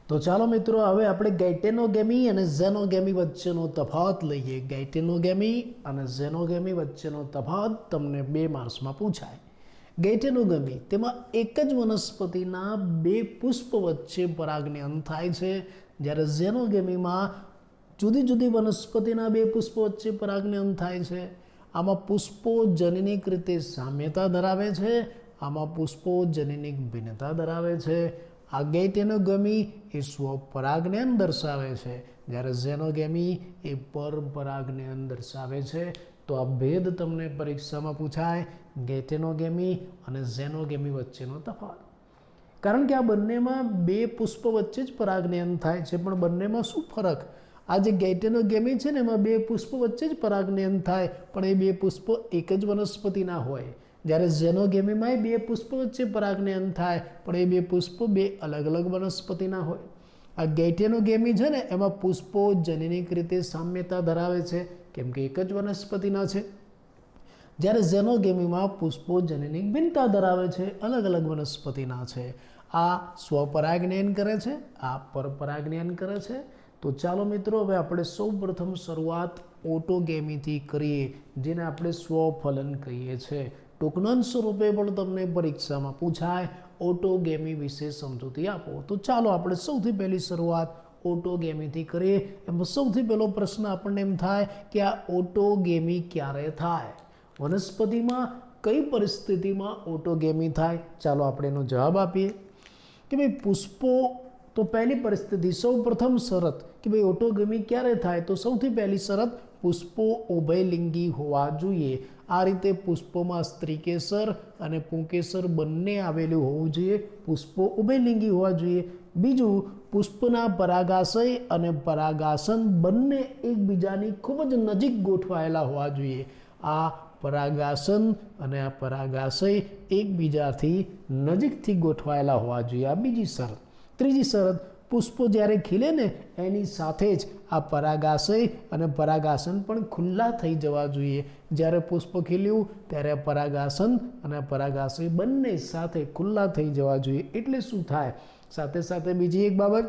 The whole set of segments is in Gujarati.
તો ચાલો મિત્રો હવે આપણે ગેઇટેનોગેમી અને ઝેનોગેમી વચ્ચેનો તફાવત લઈએ. ગેઇટેનોગેમી અને ઝેનોગેમી વચ્ચેનો તફાવત તમને 2 માર્ક્સમાં પૂછાય. ગેઇટેનોગેમી તેમાં એક જ વનસ્પતિના 2 પુષ્પ વચ્ચે પરાગનયન થાય છે, જ્યારે ઝેનોગેમીમાં જુદી જુદી વનસ્પતિના 2 પુષ્પો વચ્ચે પરાગનયન થાય છે. આમાં પુષ્પો જનનિક રીતે સામ્યતા ધરાવે છે, આમાં પુષ્પો જનનિક ભિન્નતા ધરાવે છે. આ ગેઇટેનોગેમી એ સ્વપરાગનયન દર્શાવે છે, જ્યારે ઝેનોગેમી એ પરપરાગનયન દર્શાવે છે. તો આ ભેદ તમને પરીક્ષામાં પૂછાય, ગેઇટેનોગેમી અને ઝેનોગેમી વચ્ચેનો તફાવત. કારણ કે આ બંનેમાં 2 પુષ્પ વચ્ચે જ પરાગનયન થાય છે, પણ બંનેમાં શું ફરક? આ જે ગેઇટેનોગેમી છે ને એમાં 2 પુષ્પ વચ્ચે જ પરાગનયન થાય, પણ એ 2 પુષ્પ એક જ વનસ્પતિના હોય. જ્યારે ઝેનોગેમીમાં 2 પુષ્પ વચ્ચે પરાગનયન થાય, પણ એ 2 પુષ્પ 2 અલગ અલગ વનસ્પતિના હોય. આ ગેઇટેનોગેમી છે ને એમાં પુષ્પો જનનિક રીતે સામ્યતા ધરાવે છે, કેમ કે એક જ વનસ્પતિના છે. જ્યારે ઝેનોગેમીમાં પુષ્પો જનનિક ભિન્નતા ધરાવે છે, અલગ અલગ વનસ્પતિના છે. આ સ્વપરાગનયન કરે છે, આ પરપરાગનયન કરે છે. તો ચાલો મિત્રો હવે આપણે સૌપ્રથમ શરૂઆત ઓટોગેમીથી કરીએ, જેને આપણે સ્વફલન કહીએ છીએ. ટૂંકનોંધ સ્વરૂપે પણ તમને પરીક્ષામાં પૂછાય, ઓટોગેમી વિશે સમજૂતી આપો. તો ચાલો આપણે સૌથી પહેલી શરૂઆત ઓટોગેમીથી કરીએ. એમાં સૌથી પહેલો પ્રશ્ન આપણને એમ થાય કે આ ઓટોગેમી ક્યારે થાય? વનસ્પતિમાં કઈ પરિસ્થિતિમાં ઓટોગેમી થાય? ચાલો આપણે એનો જવાબ આપીએ કે ભાઈ પુષ્પો. તો પહેલી પરિસ્થિતિ, સૌ પ્રથમ શરત કે ભાઈ ઓટોગેમી ક્યારે થાય? તો સૌથી પહેલી શરત, પુષ્પો ઉભયલિંગી હોવા જોઈએ. આ રીતે પુષ્પોમાં સ્ત્રીકેસર અને પુંકેસર બંને આવેલું હોવું જોઈએ. પુષ્પો ઉભયલિંગી હોવા જોઈએ. બીજું, પુષ્પના પરાગાશય અને પરાગાસન બંને એકબીજાની ખૂબ જ નજીક ગોઠવાયેલા હોવા જોઈએ. આ પરાગાસન અને આ પરાગાશય એકબીજાથી નજીકથી ગોઠવાયેલા હોવા જોઈએ. આ બીજી શરત. ત્રીજી શરત, પુષ્પો જ્યારે ખીલે ને એની સાથે જ આ પરાગાશય અને પરાગાસન પણ ખુલ્લા થઈ જવા જોઈએ. જ્યારે પુષ્પ ખીલ્યું ત્યારે પરાગાસન અને પરાગાશય બંને સાથે ખુલ્લા થઈ જવા જોઈએ. એટલે શું થાય? સાથે સાથે બીજી એક બાબત,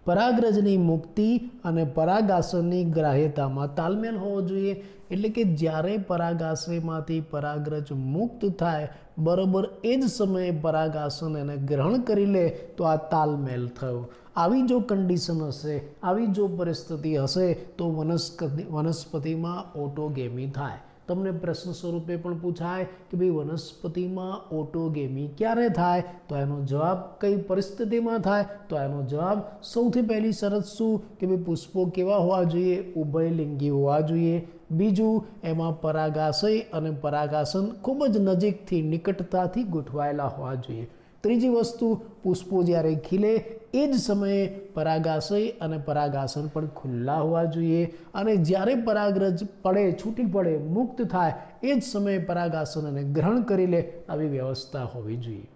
પરાગરજની મુક્તિ અને પરાગાસનની ગ્રાહ્યતામાં તાલમેલ હોવો જોઈએ. એટલે કે જ્યારે પરાગાશયમાંથી પરાગરજ મુક્ત થાય, બરાબર એ જ સમયે પરાગાસન એને ગ્રહણ કરી લે, તો આ તાલમેલ થયો. આવી જો કન્ડિશન હશે, આવી જો પરિસ્થિતિ હશે, તો વનસ્પતિમાં ઓટોગેમી થાય. તમને પ્રશ્ન સ્વરૂપે પણ પૂછાય કે ભાઈ વનસ્પતિમાં ઓટોગેમી ક્યારે થાય? તો એનો જવાબ, કઈ પરિસ્થિતિમાં થાય? તો એનો જવાબ, સૌથી પહેલી શરત શું કે ભાઈ પુષ્પો કેવા હોવા જોઈએ? ઉભયલિંગી હોવા જોઈએ. બીજું, એમાં પરાગાશય અને પરાગાસન ખૂબ જ નજીકથી, નિકટતાથી ગોઠવાયેલા હોવા જોઈએ. ત્રીજી વસ્તુ, પુષ્પો જ્યારે ખીલે એ જ સમયે પરાગાશય અને પરાગાસન પણ ખુલ્લા હોવા જોઈએ. અને જ્યારે પરાગરજ પડે, છૂટી પડે, મુક્ત થાય, એ જ સમયે પરાગાસન અને ગ્રહણ કરી લે, આવી વ્યવસ્થા હોવી જોઈએ.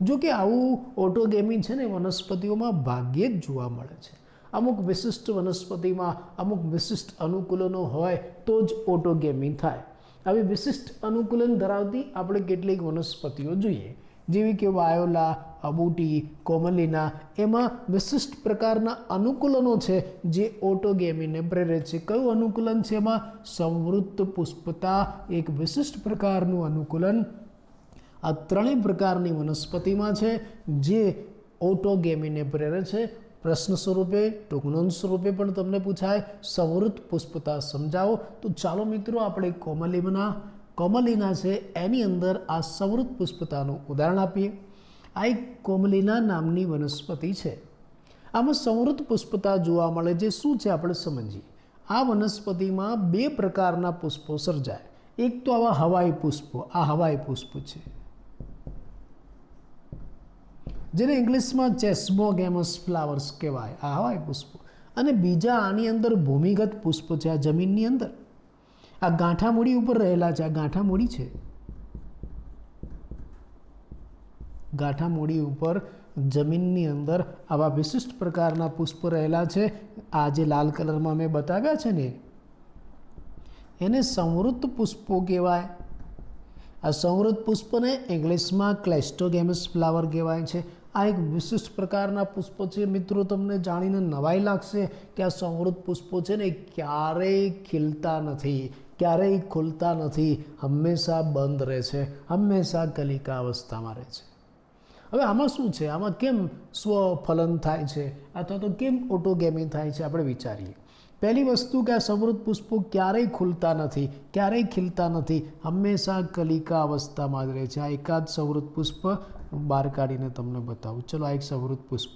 જો કે આવું ઓટોગેમી છે ને વનસ્પતિઓમાં ભાગ્યે જ જોવા મળે છે. અમુક વિશિષ્ટ વનસ્પતિમાં અમુક વિશિષ્ટ અનુકૂલનો હોય તો જ ઓટોગેમી થાય. આવી વિશિષ્ટ અનુકૂલન ધરાવતી આપણે કેટલીક વનસ્પતિઓ જોઈએ, જેવી કે વાયોલા, અબુટી, કોમલિના. એમાં વિશિષ્ટ પ્રકારના અનુકૂલનો છે જે ઓટોગેમીને પ્રેરે છે. કયું અનુકૂલન છે એમાં? સંવૃત્ત પુષ્પતા એક વિશિષ્ટ પ્રકારનું અનુકૂલન આ ત્રણેય પ્રકારની વનસ્પતિમાં છે જે ઓટોગેમીને પ્રેરે છે. પ્રશ્ન સ્વરૂપે, ટૂંકનોંધ સ્વરૂપે પણ તમને પૂછાય, સંવૃત્ત પુષ્પતા સમજાવો. તો ચાલો મિત્રો આપણે કોમલિના છે એની અંદર આ સંવૃત્ત પુષ્પતાનું ઉદાહરણ આપીએ. આ એક કોમલિના નામની વનસ્પતિ છે. આમાં સંવૃત્ત પુષ્પતા જોવા મળે છે. શું છે આપણે સમજીએ. આ વનસ્પતિમાં 2 પ્રકારના પુષ્પો સર્જાય. એક તો આવા હવાઈ પુષ્પો, આ હવાઈ પુષ્પ છે જેને ઇંગ્લિશમાં ચેસ્મોગેમસ ફ્લાવર્સ કહેવાય, આ હવાઈ પુષ્પો. અને બીજા આની અંદર ભૂમિગત પુષ્પ છે, આ જમીનની અંદર, આ ગાંઠામૂડી ઉપર રહેલા છે. આ ગાંઠામૂડી છે, ગાંઠામૂડી ઉપર જમીનની અંદર આવા વિશિષ્ટ પ્રકારના પુષ્પ રહેલા છે. આ જે લાલ કલરમાં મેં બતાવ્યા છે ને, એને સંવૃત્ત પુષ્પો કહેવાય. આ સંવૃત્ત પુષ્પને ઇંગ્લિશમાં ક્લેસ્ટોગેમસ ફ્લાવર કહેવાય છે. આ એક વિશિષ્ટ પ્રકારના પુષ્પો છે મિત્રો. તમને જાણીને નવાઈ લાગશે કે આ સંવૃત પુષ્પો છે ને ક્યારેય ખીલતા નથી, ક્યારેય ખુલતા નથી, હંમેશા બંધ રહે છે, હંમેશા કલિકા અવસ્થામાં રહે છે. હવે આમાં શું છે, આમાં કેમ સ્વફલન થાય છે અથવા તો કેમ ઓટોગેમી થાય છે આપણે વિચારીએ. પહેલી વસ્તુ કે આ સંવૃત પુષ્પો ક્યારેય ખુલતા નથી, ક્યારેય ખીલતા નથી, હંમેશા કલિકા અવસ્થામાં જ રહે છે. આ એકાદ સંવૃત પુષ્પ બહાર કાઢીને તમને બતાવું. ચલો, આ એક સંવૃત પુષ્પ.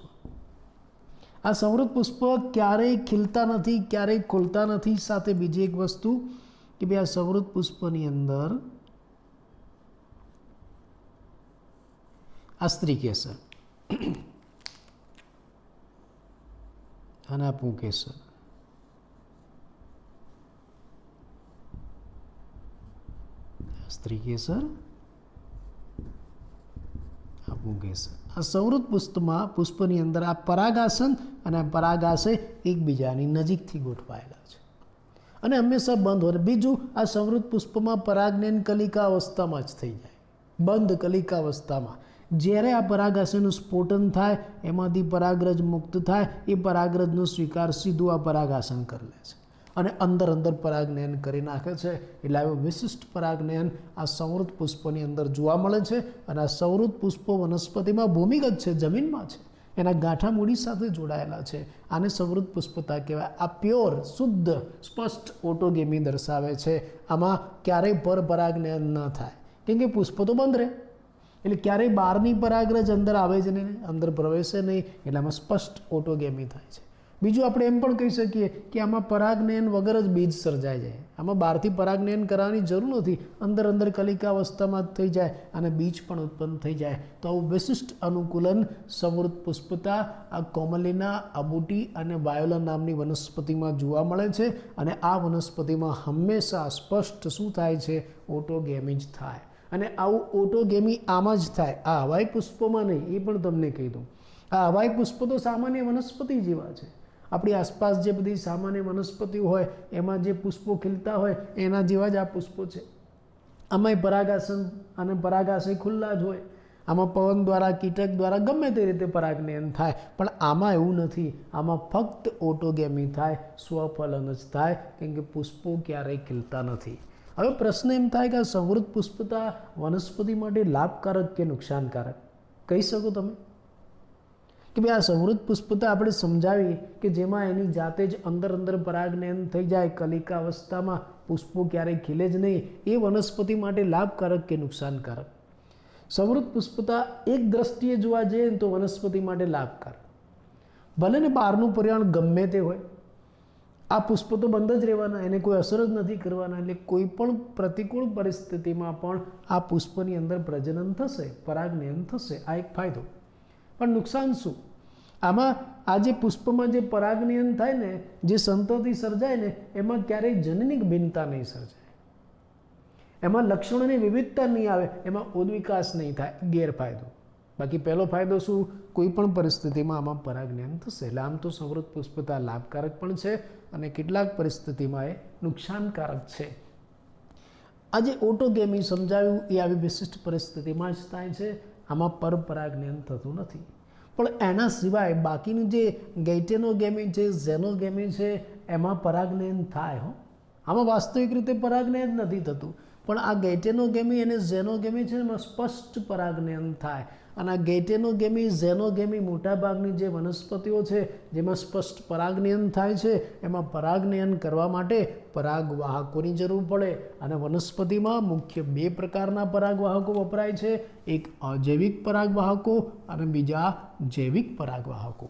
આ સંવૃત પુષ્પ ક્યારેય ખીલતા નથી, ક્યારેય ખુલતા નથી. સાથે બીજી એક વસ્તુ કે ભાઈ આ સંવૃત પુષ્પની અંદર આ સ્ત્રી કેસર અને આ પુંકેસર, સ્ત્રી કેસર, આ પુંકેસર. આ સંવૃત પુષ્પની અંદર આ પરાગાસન અને આ પરાગાશય એકબીજાની નજીકથી ગોઠવાયેલા છે અને હંમેશા બંધ હોય. બીજું, આ સંવૃત પુષ્પમાં પરાગનયન કલિકા અવસ્થામાં જ થઈ જાય, બંધ કલિકા અવસ્થામાં. જ્યારે આ પરાગાશયનું સ્ફોટન થાય, એમાંથી પરાગરજ મુક્ત થાય, એ પરાગરજનો સ્વીકાર સીધું આ પરાગાસન કરી લે છે અને અંદર અંદર પરાગનયન કરી નાખે છે. એટલે આવું વિશિષ્ટ પરાગનયન આ સંવૃત પુષ્પની અંદર જોવા મળે છે. અને આ સંવૃત પુષ્પો વનસ્પતિમાં ભૂમિગત છે, જમીનમાં છે, એના ગાંઠા મૂડી સાથે જોડાયેલા છે. આને સંવૃત પુષ્પતા કહેવાય. આ પ્યોર, શુદ્ધ, સ્પષ્ટ ઓટોગેમી દર્શાવે છે. આમાં ક્યારેય પરપરાગનયન ન થાય, કેમ કે પુષ્પ તો બંધ રહે, એટલે ક્યારેય બહારની પરાગરજ અંદર આવે જ નહીં, અંદર પ્રવેશે નહીં. એટલે આમાં સ્પષ્ટ ઓટોગેમી થાય છે. બીજું આપણે એમ પણ કહી શકીએ કે આમાં પરાગનયન વગર જ બીજ સર્જાઈ જાય. આમાં બહારથી પરાગનયન કરવાની જરૂર નથી, અંદર અંદર કલિકા અવસ્થામાં થઈ જાય અને બીજ પણ ઉત્પન્ન થઈ જાય. તો આવું વિશિષ્ટ અનુકૂલન સંવૃત પુષ્પતા આ કોમલિના, અબુટી અને વાયોલા નામની વનસ્પતિમાં જોવા મળે છે. અને આ વનસ્પતિમાં હંમેશા સ્પષ્ટ શું થાય છે, ઓટોગેમી જ થાય. અને આવું ઓટોગેમી આમાં જ થાય, આ હવાઈ પુષ્પોમાં નહીં. એ પણ તમને કહી દઉં, આ હવાઈ પુષ્પો તો સામાન્ય વનસ્પતિ જેવા છે. આપણી આસપાસ જે બધી સામાન્ય વનસ્પતિઓ હોય એમાં જે પુષ્પો ખીલતા હોય એના જેવા જ આ પુષ્પો છે. આમાંય પરાગાસન અને પરાગાશય ખુલ્લા જ હોય. આમાં પવન દ્વારા, કીટક દ્વારા ગમે તે રીતે પરાગનયન થાય, પણ આમાં એવું નથી. આમાં ફક્ત ઓટોગેમી થાય, સ્વફલન જ થાય, કેમ કે પુષ્પો ક્યારેય ખીલતા નથી. હવે પ્રશ્ન એમ થાય કે આ સંવૃત પુષ્પતા વનસ્પતિ માટે લાભકારક કે નુકસાનકારક કહી શકો તમે? કે ભાઈ આ સંવૃત પુષ્પતા આપણે સમજાવી કે જેમાં એની જાતે જ અંદર અંદર પરાગનયન થઈ જાય, કલિકા અવસ્થામાં પુષ્પો ક્યારેય ખીલે જ નહીં, એ વનસ્પતિ માટે લાભકારક કે નુકસાનકારક? સંવૃત પુષ્પતા એક દ્રષ્ટિએ જોવા જઈએ તો વનસ્પતિ માટે લાભકારક. ભલે ને બહારનું પર્યાવરણ ગમે તે હોય, આ પુષ્પો તો બંધ જ રહેવાના, એને કોઈ અસર જ નથી કરવાના. એટલે કોઈ પણ પ્રતિકૂળ પરિસ્થિતિમાં પણ આ પુષ્પની અંદર પ્રજનન થશે, પરાગનયન થશે. આ એક ફાયદો. પણ નુકસાન શું? આમાં આ જે પુષ્પમાં જે પરાગનયન થાય ને, જે સંતતિ સર્જાય ને, એમાં ક્યારેય જનનિક ભિન્નતા નહીં સર્જાય, એમાં લક્ષણોની વિવિધતા નહીં આવે, એમાં ઉદ્વિકાસ નહીં થાય. ગેરફાયદો. બાકી પહેલો ફાયદો શું? કોઈ પણ પરિસ્થિતિમાં આમાં પરાગનયન થશે. એટલે આમ તો સંવૃત પુષ્પતા લાભકારક પણ છે અને કેટલાક પરિસ્થિતિમાં એ નુકસાનકારક છે. આજે ઓટોગેમી સમજાવ્યું એ આવી વિશિષ્ટ પરિસ્થિતિમાં જ થાય છે. આમાં પરપરાગનયન થતું નથી. પણ એના સિવાય બાકીની જે ગેઇટેનોગેમી છે, ઝેનોગેમી છે, એમાં પરાગનયન થાય. આમાં વાસ્તવિક રીતે પરાગનયન નથી થતું, પણ આ ગેઇટેનોગેમી અને ઝેનોગેમી છે એમાં સ્પષ્ટ પરાગનયન થાય. અને આ ગેઇટેનોગેમી, ઝેનોગેમી મોટાભાગની જે વનસ્પતિઓ છે જેમાં સ્પષ્ટ પરાગનયન થાય છે, એમાં પરાગનયન કરવા માટે પરાગવાહકોની જરૂર પડે. અને વનસ્પતિમાં મુખ્ય બે પ્રકારના પરાગવાહકો વપરાય છે, એક અજૈવિક પરાગવાહકો અને બીજા જૈવિક પરાગવાહકો.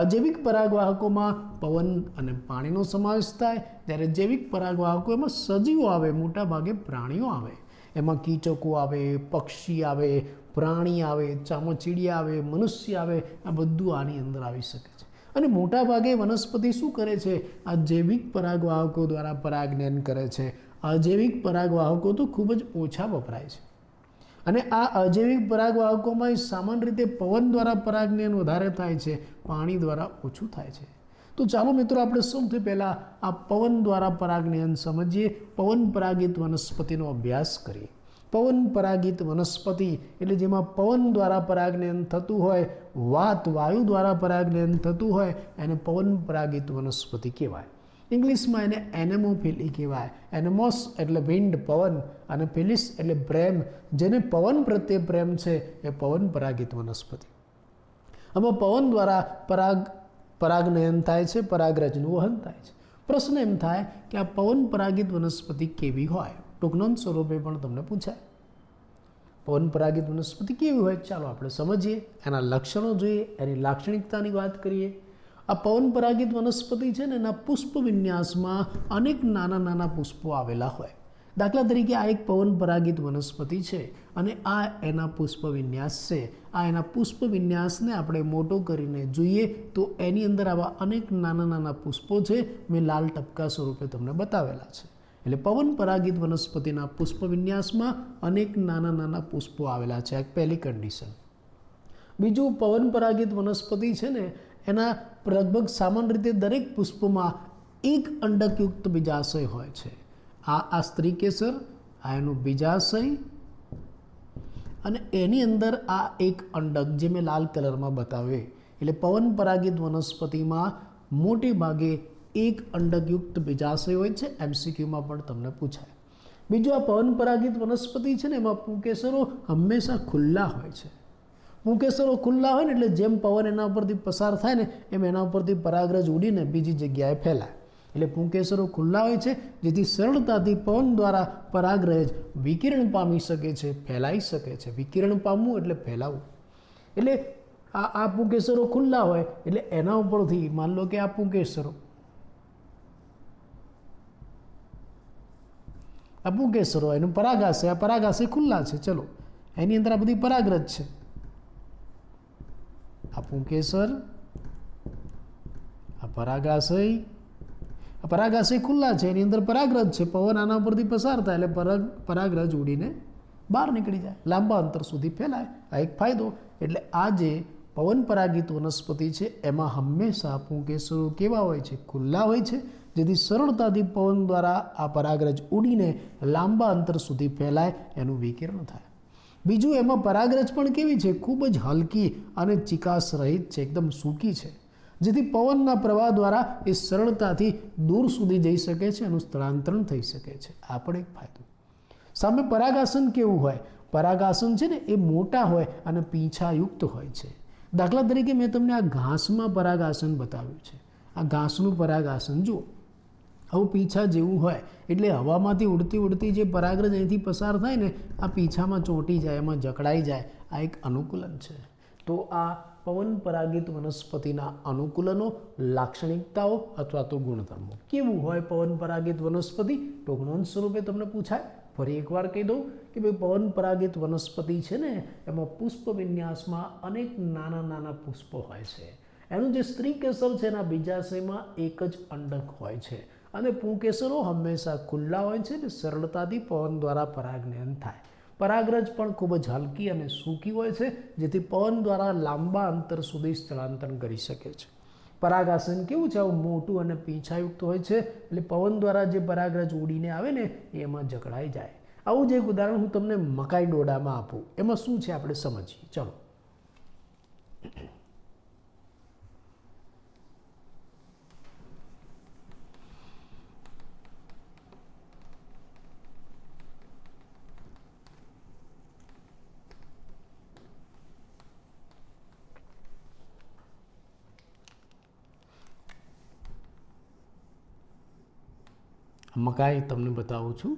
અજૈવિક પરાગવાહકોમાં પવન અને પાણીનો સમાવેશ થાય, જ્યારે જૈવિક પરાગવાહકો એમાં સજીવો આવે, મોટા ભાગે પ્રાણીઓ આવે. એમાં કીટકો આવે, પક્ષી આવે, પ્રાણી આવે, ચામાચીડિયા આવે, મનુષ્ય આવે, આ બધું આની અંદર આવી શકે છે. અને મોટા ભાગે વનસ્પતિ શું કરે છે? આ જૈવિક પરાગવાહકો દ્વારા પરાગનયન કરે છે. અજૈવિક પરાગવાહકો તો ખૂબ જ ઓછા વપરાય છે. અને આ અજૈવિક પરાગવાહકોમાં સામાન્ય રીતે પવન દ્વારા પરાગનયન વધારે થાય છે, પાણી દ્વારા ઓછું થાય છે. તો ચાલો મિત્રો આપણે સૌથી પહેલાં આ પવન દ્વારા પરાગનયન સમજીએ, પવન પરાગિત વનસ્પતિનો અભ્યાસ કરીએ. પવન પરાગિત વનસ્પતિ એટલે જેમાં પવન દ્વારા પરાગનયન થતું હોય, વાયુ દ્વારા પરાગનયન થતું હોય એને પવન પરાગિત વનસ્પતિ કહેવાય. ઇંગ્લિશમાં એને એનેમોફિલી કહેવાય. એનેમોસ એટલે વિન્ડ, પવન, અને ફિલિસ એટલે પ્રેમ. જેને પવન પ્રત્યે પ્રેમ છે એ પવન પરાગિત વનસ્પતિ. આમાં પવન દ્વારા પરાગનયન થાય છે, પરાગરજનું વહન થાય છે. પ્રશ્ન એમ થાય કે આ પવન પરાગિત વનસ્પતિ કેવી હોય? ટૂંકનોંધ સ્વરૂપે પણ તમને પૂછાય. પવન પરાગિત વનસ્પતિ કેવી હોય? ચાલો આપણે સમજીએ, એના લક્ષણો જોઈએ, એની લાક્ષણિકતાની વાત કરીએ. આ પવન પરાગિત વનસ્પતિ છે ને એના પુષ્પ વિન્યાસમાં અનેક નાના નાના પુષ્પો આવેલા હોય. દાખલા તરીકે આ એક પવન પરાગિત વનસ્પતિ છે અને આ એના પુષ્પ વિન્યાસ છે. આ એના પુષ્પ વિન્યાસને આપણે મોટો કરીને જોઈએ તો એની અંદર આવા અનેક નાના નાના પુષ્પો છે. મેં લાલ ટપકા સ્વરૂપે તમને બતાવેલા છે. એટલે પવન પરાગિત વનસ્પતિના પુષ્પ વિન્યાસમાં અનેક નાના નાના પુષ્પો આવેલા છે. આ પહેલી કન્ડિશન. બીજું, પવન પરાગિત વનસ્પતિ છે ને એના લગભગ સામાન્ય રીતે દરેક પુષ્પમાં એક અંડકયુક્ત બીજાશય હોય છે. આ સ્ત્રી કેસર, આ એનું બીજાશય, અને એની અંદર આ એક અંડક જે મેં લાલ કલરમાં બતાવ્યું. એટલે પવન પરાગિત વનસ્પતિમાં મોટે ભાગે એક અંડકયુક્ત બીજાશય હોય છે. MCQમાં પણ તમને પૂછાય. બીજું, આ પવન પરાગિત વનસ્પતિ છે ને એમાં પુંકેસરો હંમેશા ખુલ્લા હોય છે. પુંકેસરો ખુલ્લા હોય ને એટલે જેમ પવન એના ઉપરથી પસાર થાય ને એમ એના ઉપરથી પરાગરજ ઉડીને બીજી જગ્યાએ ફેલાય. એટલે પુંકેસરો ખુલ્લા હોય છે જેથી સરળતાથી પવન દ્વારા પરાગરજ વિકિરણ પામી શકે છે, ફેલાઈ શકે છે. વિકિરણ પામવું એટલે ફેલાવવું. એટલે આ પુંકેસરો ખુલ્લા હોય એટલે એના ઉપરથી માન લો કે આ પુંકેસરો એનું પરાગાશય, આ પરાગાશય ખુલ્લા છે. ચલો, એની અંદર આ બધી પરાગરજ છે. આ પુંકેસર, આ પરાગાશય ખુલ્લા છે, એની અંદર પરાગરજ છે. પવન આના પરથી પસાર થાય એટલે પરાગરજ ઉડીને બહાર નીકળી જાય, લાંબા અંતર સુધી ફેલાય. આ એક ફાયદો. એટલે આ જે પવન પરાગિત વનસ્પતિ છે એમાં હંમેશા પુંકેસરો કેવા હોય છે? ખુલ્લા હોય છે, જેથી સરળતાથી પવન દ્વારા આ પરાગરજ ઉડીને લાંબા અંતર સુધી ફેલાય, એનું વિકિરણ થાય. બીજું, એમાં પરાગરજ પણ કેવી છે? ખૂબ જ હલકી અને ચિકાસ રહિત છે, એકદમ સૂકી છે, જેથી પવનના પ્રવાહ દ્વારા એ સરળતાથી દૂર સુધી જઈ શકે છે, એનું સ્થળાંતરણ થઈ શકે છે. આ પણ એક ફાયદો. સામે પરાગાસન કેવું હોય? પરાગાસન છે ને એ મોટા હોય અને પીંછાયુક્ત હોય છે. દાખલા તરીકે મેં તમને આ ઘાસમાં પરાગાસન બતાવ્યું છે. આ ઘાસનું પરાગાસન જુઓ, આવું પીંછા જેવું હોય. એટલે હવામાંથી ઉડતી ઉડતી જે પરાગરજ અહીંથી પસાર થાય ને આ પીંછામાં ચોંટી જાય, એમાં જકડાઈ જાય. આ એક અનુકૂલન છે. તો આ પવન પરાગિત વનસ્પતિના અનુકૂલનો, લાક્ષણિકતાઓ અથવા તો ગુણધર્મો. કેવું હોય પવન પરાગિત વનસ્પતિ? ટૂંકનોંધ સ્વરૂપે તમને પૂછાય. ફરી એકવાર કહી દઉં કે ભાઈ પવન પરાગિત વનસ્પતિ છે ને એમાં પુષ્પ વિન્યાસમાં અનેક નાના નાના પુષ્પો હોય છે. એનું જે સ્ત્રી કેસર છે એના બીજાશયમાં એક જ અંડક હોય છે. અને પુંકેસરો હંમેશા ખુલ્લા હોય છે અને સરળતાથી પવન દ્વારા પરાગનયન થાય. પરાગરજ પણ ખૂબ જ હલકી અને સૂકી હોય છે, જેથી પવન દ્વારા લાંબા અંતર સુધી સ્થળાંતર કરી શકે છે. પરાગાસન કેવું છે? આવું મોટું અને પીંછાયુક્ત હોય છે. એટલે પવન દ્વારા જે પરાગરજ ઉડીને આવે ને એમાં જકડાઈ જાય. આવું જ એક ઉદાહરણ હું તમને મકાઈ ડોડામાં આપું. એમાં શું છે આપણે સમજીએ. ચલો, મકાઈ તમને બતાવું છું.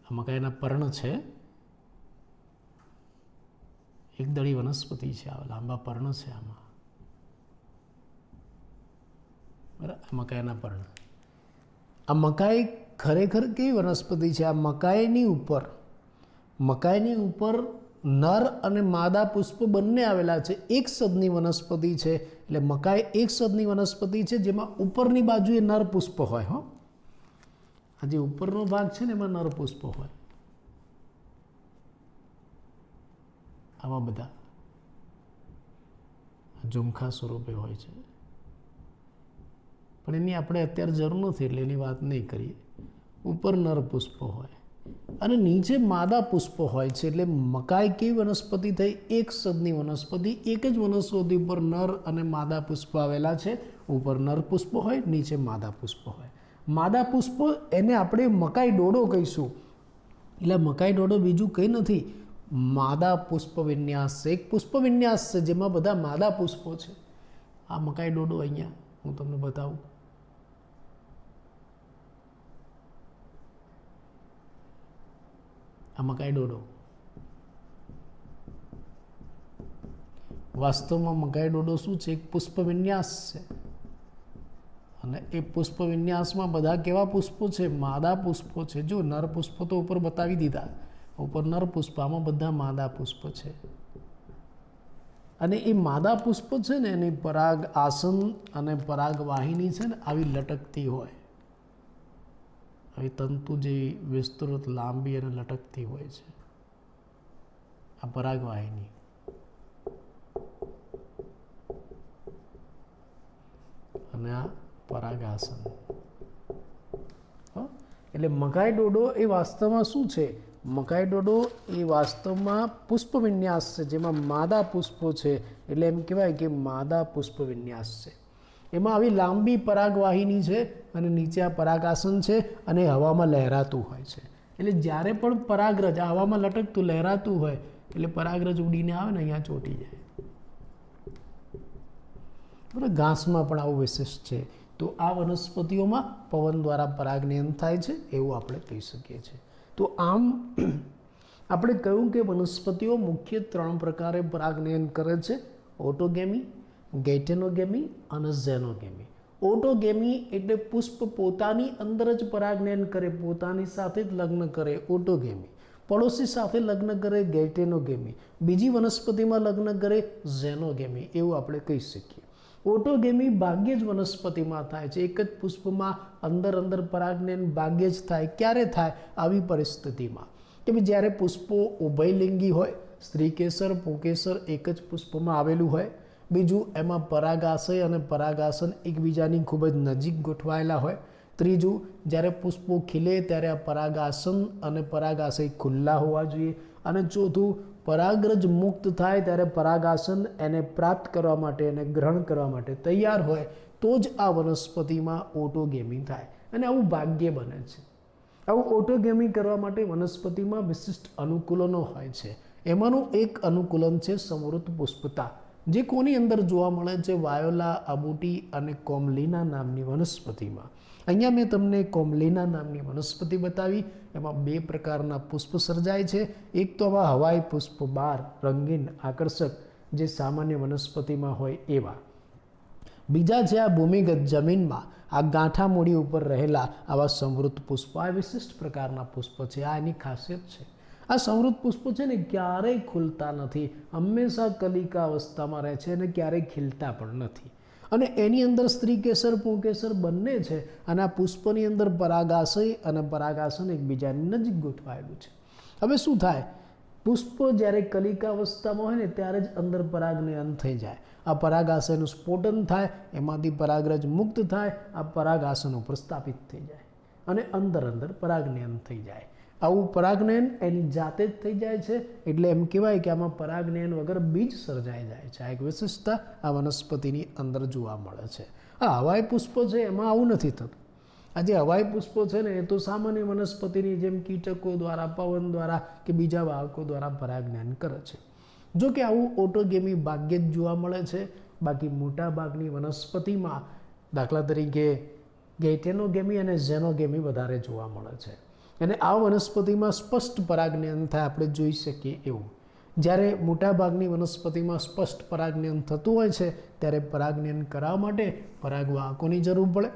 આ મકાઈના પર્ણ છે. એક દળી વનસ્પતિ છે, આ લાંબા પર્ણ છે આમાં. બરાબર, મકાઈના પર્ણ. આ મકાઈ ખરેખર કેવી વનસ્પતિ છે? આ મકાઈની ઉપર નર અને માદા પુષ્પ બંને આવેલા છે. એક સદની વનસ્પતિ છે. એટલે મકાઈ એક સદની વનસ્પતિ છે જેમાં ઉપરની બાજુએ નર પુષ્પ હોય. હો, આ જે ઉપરનો ભાગ છે ને એમાં નર પુષ્પ હોય. આવા બધા ઝુમખા સ્વરૂપે હોય છે, પણ એની આપણે અત્યારે જરૂર નથી એટલે એની વાત નહીં કરીએ. ઉપર નર પુષ્પો હોય અને નીચે માદા પુષ્પો હોય છે. એટલે મકાઈ કેવી વનસ્પતિ થઈ? એક સદની વનસ્પતિ. એક જ વનસ્પતિ ઉપર નર અને માદા પુષ્પો આવેલા છે. ઉપર નર પુષ્પો હોય, નીચે માદા પુષ્પો હોય. માદા પુષ્પો એને આપણે મકાઈ ડોડો કહીશું. એટલે મકાઈ ડોડો બીજું કંઈ નથી, માદા પુષ્પ વિન્યાસ છે. એક પુષ્પ વિન્યાસ છે જેમાં બધા માદા પુષ્પો છે. આ મકાઈ ડોડો અહીંયા હું તમને બતાવું. આ મકાઈ ડોડો વાસ્તવમાં મકાઈ ડોડો શું છે? એક પુષ્પ વિન્યાસ છે. અને એ પુષ્પ વિન્યાસમાં બધા કેવા પુષ્પો છે? માદા પુષ્પો છે. જો નર પુષ્પો તો ઉપર બતાવી દીધા, ઉપર નર પુષ્પ, આમાં બધા માદા પુષ્પ છે. અને એ માદા પુષ્પ છે ને એની પરાગ આસન અને પરાગ વાહિની છે ને આવી લટકતી હોય, આવી તંતુ જે વિસ્તૃત લાંબી અને લટકતી હોય છે. આ પરાગ વાહિની. અને આ પરાગાસન. એટલે મકાઈ ડોડો એ વાસ્તવમાં શું છે? મકાઈ ડોડો એ વાસ્તવમાં પુષ્પ વિન્યાસ છે જેમાં માદા પુષ્પો છે. એટલે એમ કહેવાય કે માદા પુષ્પ વિન્યાસ છે. એમાં આવી લાંબી પરાગવાહિની છે અને નીચે આ પરાગાસન છે અને હવામાં લહેરાતું હોય છે. એટલે જ્યારે પણ પરાગરજ હવામાં લટકતું લહેરાતું હોય એટલે પરાગરજ ઉડીને આવે ને અહીંયા ચોંટી જાય. બરાબર. ઘાસમાં પણ આવું વિશિષ્ટ છે. તો આ વનસ્પતિઓમાં પવન દ્વારા પરાગનયન થાય છે એવું આપણે કહી શકીએ છીએ. તો આમ આપણે કહ્યું કે વનસ્પતિઓ મુખ્ય 3 પ્રકારે પરાગનયન કરે છે: ઓટોગેમી, ગેઇટેનોગેમી અને ઝેનોગેમી. ઓટોગેમી એટલે પુષ્પ પોતાની અંદર જ પરાગનયન કરે, પોતાની સાથે જ લગ્ન કરે, ઓટોગેમી. પડોશી સાથે લગ્ન કરે, ગેઇટેનોગેમી. બીજી વનસ્પતિમાં લગ્ન કરે, ઝેનોગેમી. એવું આપણે કહી શકીએ. ઓટોગેમી ભાગ્યે જ વનસ્પતિમાં થાય છે. એક જ પુષ્પમાં અંદર પરાગનયન ભાગ્યે જ થાય. ક્યારે થાય? આવી પરિસ્થિતિમાં કે ભાઈ જ્યારે પુષ્પો ઉભયલિંગી હોય, સ્ત્રીકેસર પુંકેસર એક જ પુષ્પમાં આવેલું હોય. બીજું એમાં પરાગાશય અને પરાગાસન એકબીજાની ખૂબ જ નજીક ગોઠવાયેલા હોય. ત્રીજું જ્યારે પુષ્પો ખીલે ત્યારે આ પરાગાસન અને પરાગાશય ખુલ્લા હોવા જોઈએ. અને ચોથું પરાગરજ મુક્ત થાય ત્યારે પરાગાસન એને પ્રાપ્ત કરવા માટે, એને ગ્રહણ કરવા માટે તૈયાર હોય તો જ આ વનસ્પતિમાં ઓટોગેમી થાય. અને આવું ભાગ્ય બને છે. આવું ઓટોગેમી કરવા માટે વનસ્પતિમાં વિશિષ્ટ અનુકૂલનો હોય છે. એમાંનું એક અનુકૂલન છે સમૃદ્ધ પુષ્પતા, જે કોની અંદર જોવા મળે છે? વાયોલા, અબુટી અને કોમલીના નામની વનસ્પતિમાં. અહીંયા મેં તમને કોમલીના નામની વનસ્પતિ બતાવી. એમાં 2 પ્રકારના પુષ્પ સર્જાય છે. એક તો આવા હવાઈ પુષ્પ, 12 રંગીન આકર્ષક, જે સામાન્ય વનસ્પતિમાં હોય એવા. બીજા છે આ ભૂમિગત જમીનમાં આ ગાંઠા મૂડી ઉપર રહેલા આવા સમૃદ્ધ પુષ્પો. આ વિશિષ્ટ પ્રકારના પુષ્પ છે. આ એની ખાસિયત છે. આ સમૃદ્ધ પુષ્પો છે ને ક્યારેય ખુલતા નથી, હંમેશા કલિકા અવસ્થામાં રહે છે અને ક્યારેય ખીલતા પણ નથી. અને એની અંદર સ્ત્રીકેસર પુંકેસર બંને છે. અને આ પુષ્પની અંદર પરાગાશય અને પરાગાસન એકબીજાની નજીક ગોઠવાયેલું છે. હવે શું થાય? પુષ્પ જ્યારે કલિકા અવસ્થામાં હોય ને ત્યારે જ અંદર પરાગનયન થઈ જાય. આ પરાગાશયનું સ્ફોટન થાય, એમાંથી પરાગરજ મુક્ત થાય, આ પરાગાસન ઉપર સ્થાપિત થઈ જાય અને અંદર પરાગનયન થઈ જાય. આવું પરાગનયન એની જાતે જ થઈ જાય છે. એટલે એમ કહેવાય કે આમાં પરાગનયન વગર બીજ સર્જાઈ જાય છે. આ એક વિશેષતા આ વનસ્પતિની અંદર જોવા મળે છે. આ હવાઈ પુષ્પો છે એમાં આવું નથી થતું. આ જે હવાઈ પુષ્પો છે ને એ તો સામાન્ય વનસ્પતિની જેમ કીટકો દ્વારા, પવન દ્વારા કે બીજા વાહકો દ્વારા પરાગનયન કરે છે. જો કે આવું ઓટોગેમી ભાગ્યે જ જોવા મળે છે. બાકી મોટા ભાગની વનસ્પતિમાં દાખલા તરીકે ગેઇટેનોગેમી અને ઝેનોગેમી વધારે જોવા મળે છે. અને આ વનસ્પતિમાં સ્પષ્ટ પરાગનયન થાય આપણે જોઈ શકીએ એવું. જ્યારે મોટાભાગની વનસ્પતિમાં સ્પષ્ટ પરાગનયન થતું હોય છે ત્યારે પરાગનયન કરાવવા માટે પરાગવાહકોની જરૂર પડે.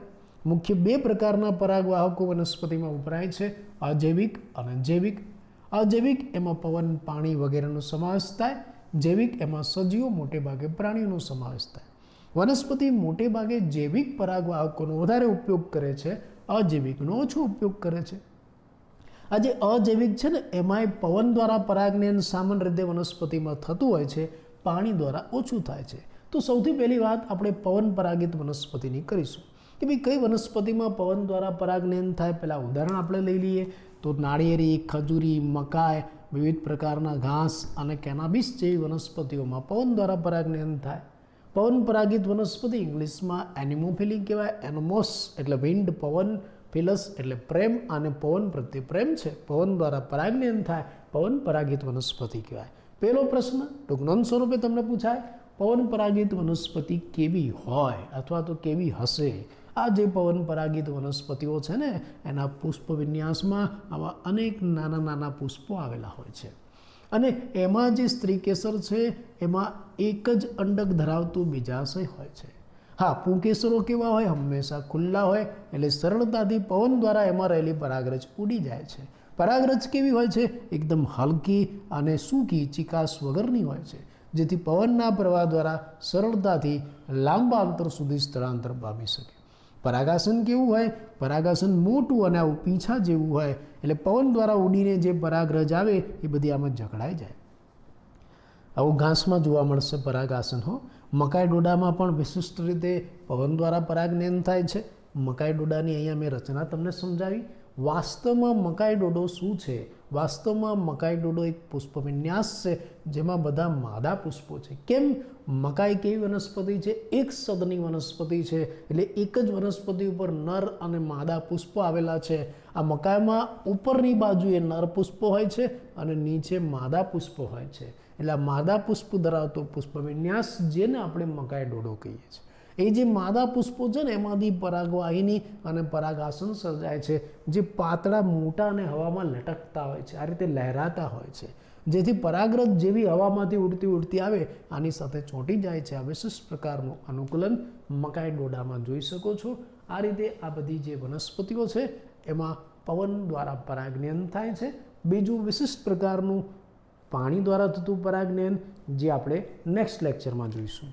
મુખ્ય 2 પ્રકારના પરાગવાહકો વનસ્પતિમાં વપરાય છે: અજૈવિક અને જૈવિક. અજૈવિક એમાં પવન, પાણી વગેરેનો સમાવેશ થાય. જૈવિક એમાં સજીવો, મોટે ભાગે પ્રાણીઓનો સમાવેશ થાય. વનસ્પતિ મોટે ભાગે જૈવિક પરાગવાહકોનો વધારે ઉપયોગ કરે છે, અજૈવિકનો ઓછો ઉપયોગ કરે છે. આ જે અજૈવિક છે ને એમાંય પવન દ્વારા પરાગનયન સામાન્ય રીતે વનસ્પતિમાં થતું હોય છે, પાણી દ્વારા ઓછું થાય છે. તો સૌથી પહેલી વાત આપણે પવન પરાગિત વનસ્પતિની કરીશું કે ભાઈ કઈ વનસ્પતિમાં પવન દ્વારા પરાગનયન થાય. પહેલાં ઉદાહરણ આપણે લઈ લઈએ તો નાળિયેરી, ખજૂરી, મકાઈ, વિવિધ પ્રકારના ઘાસ અને કેનાબિસ જેવી વનસ્પતિઓમાં પવન દ્વારા પરાગનયન થાય. પવન પરાગિત વનસ્પતિ ઇંગ્લિશમાં એનિમોફિલી કહેવાય. એનોમોસ એટલે વિન્ડ, પવન, ફિલસ એટલે પ્રેમ અને પવન પ્રત્યે પ્રેમ છે. પવન દ્વારા પરાગનયન થાય, પવન પરાગિત વનસ્પતિ કહેવાય. પહેલો પ્રશ્ન ટૂંકનોંધ સ્વરૂપે તમને પૂછાય, પવન પરાગિત વનસ્પતિ કેવી હોય અથવા તો કેવી હશે? આ જે પવન પરાગિત વનસ્પતિઓ છે ને એના પુષ્પ વિન્યાસમાં આવા અનેક નાના નાના પુષ્પો આવેલા હોય છે અને એમાં જે સ્ત્રી કેસર છે એમાં એક જ અંડક ધરાવતું બીજાશય હોય છે. હા, પુંકેસરો કેવા હોય? હંમેશા ખુલ્લા હોય એટલે સરળતાથી પવન દ્વારા એમાં રહેલી પરાગરજ ઉડી જાય છે. પરાગરજ કેવી હોય છે? એકદમ હલકી અને સૂકી, ચિકાસ વગરની હોય છે, જેથી પવનના પ્રવાહ દ્વારા સરળતાથી લાંબા અંતર સુધી સ્થળાંતર પામી શકે. પરાગાસન કેવું હોય? પરાગાસન મોટું અને આવું પીંછા જેવું હોય એટલે પવન દ્વારા ઉડીને જે પરાગરજ આવે એ બધી આમાં જકડાઈ જાય. આવું ઘાસમાં જોવા મળશે પરાગાસન હો. મકાઈ ડોડામાં પણ વિશિષ્ટ રીતે પવન દ્વારા પરાગનયન થાય છે. મકાઈ ડોડાની અહીંયા મેં રચના તમને સમજાવી. વાસ્તવમાં મકાઈ ડોડો શું છે? વાસ્તવમાં મકાઈ ડોડો એક પુષ્પ વિન્યાસ છે જેમાં બધા માદા પુષ્પો છે. કેમ? મકાઈ કેવી વનસ્પતિ છે? એક સદની વનસ્પતિ છે એટલે એક જ વનસ્પતિ ઉપર નર અને માદા પુષ્પો આવેલા છે. આ મકાઈમાં ઉપરની બાજુએ નર પુષ્પો હોય છે અને નીચે માદા પુષ્પો હોય છે એટલે આ માદા પુષ્પ ધરાવતો પુષ્પ વિન્યાસ જેને આપણે મકાઈ ડોડો કહીએ છીએ. એ જે માદા પુષ્પો છે ને એમાંથી પરાગવાહિની અને પરાગાસન સર્જાય છે જે પાતળા, મોટા અને હવામાં લટકતા હોય છે, આ રીતે લહેરાતા હોય છે, જેથી પરાગરજ જેવી હવામાંથી ઉડતી ઉડતી આવે આની સાથે ચોંટી જાય છે. આ વિશિષ્ટ પ્રકારનું અનુકૂલન મકાઈ ડોડામાં જોઈ શકો છો. આ રીતે આ બધી જે વનસ્પતિઓ છે એમાં પવન દ્વારા પરાગનયન થાય છે. બીજું વિશિષ્ટ પ્રકારનું પાણી દ્વારા થતું પરાગનયન જે આપણે નેક્સ્ટ લેક્ચરમાં જોઈશું.